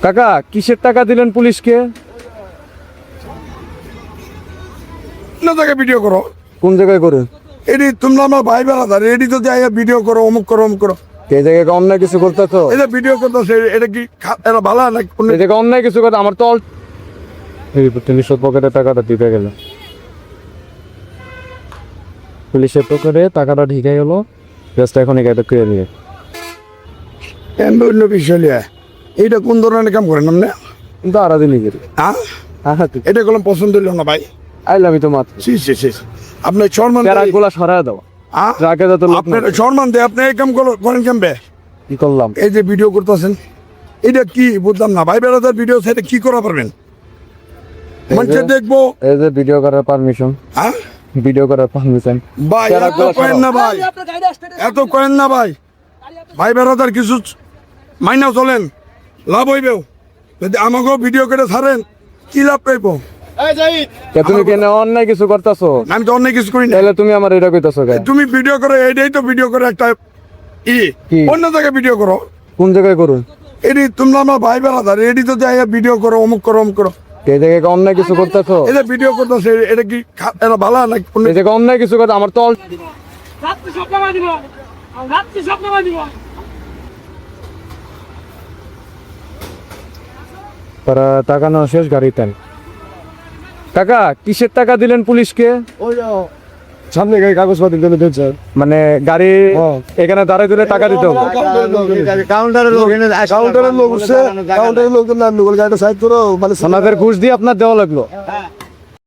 কাকা কিসের টাকা দিলেন পুলিশকে? না জায়গায় ভিডিও করো। কোন জায়গায় করে? এটি তোমরা আমার ভাই বেড়াদার, এটি তো যাই ভিডিও করো, অমুক করো, অমুক করো। এই জায়গায় অন্যায় কিছু করতেছো? এটা ভিডিও করতেছে, এটা কি এরা ভালো না? এই জায়গায় অন্যায় কিছু করতে আমার তো পুলিশের পকেটে টাকাটা দিতে গেল, পুলিশের পকেটে টাকাটা ঢিকে গেল। জাস্ট এখন এই গাড়িটা করে নিয়ে অন্য বিষয় লিয়া এইটা কোন ধরনের কাম করেন আপনি? কিন্তু আরা দিনই করি। হ্যাঁ, হ্যাঁ এটা করলাম পছন্দ হইল না ভাই। আইলামই তো মাত্র। আপনার সম্মান ট্রাকগুলা সরায় দাও। ট্রাকে যত লোক আপনার সম্মান দেয়, আপনি এই কাম করেন কেমবে? কি করলাম? এই যে ভিডিও করতেছেন, এটা কি বুঝলাম না ভাই বেড়াদার ভিডিও সাইডে কি করা পারবেন? মানুষে দেখবো। এই যে ভিডিও করার পারমিশন, হ্যাঁ ভিডিও করার পারমিশন ভাই, এত করেন না ভাই, এত করেন না ভাই। ভাই বেড়াদার কিছু মাইনা চলেন, লাভ হইবেও। যদি আমাকেও ভিডিও করে ছাড়েন, কি লাভ পাইবো? তুমি কেন অন্যায় কিছু করতেছো? আমি তো অনেক কিছু করি না। তাহলে তুমি আমার এটা কইতাছো কেন? তুমি ভিডিও করো, এইটাই তো ভিডিও করে একটা কি? অন্য জায়গায় ভিডিও করো। কোন জায়গায় করুন? এটি তোমরা আমার ভাই বেড়াদার, এটি তো যাই ভিডিও করো, অমুক করো, অমুক করো। এই জায়গায় অন্যায় কিছু করতেছো? এটা ভিডিও করতেছে, এটা কি এরা ভালো না? এই জায়গায় অন্যায় কিছু করতে আমার তো তারা টাকা নেওয়া শেষ, গাড়িতে। কাকা কিসের টাকা দিলেন পুলিশকে? সামনে গাড়ি কাগজপাতি দিলে দিচ্ছে, মানে গাড়ি এখানে দাঁড়ায় দিলে টাকা দিতে হবে। কাউন্টারের লোক উঠছে, কাউন্টারের লোক গাড়িটা সাইড করো, মানে ওনাদের ঘুষ দিয়ে আপনার দেওয়া লাগলো।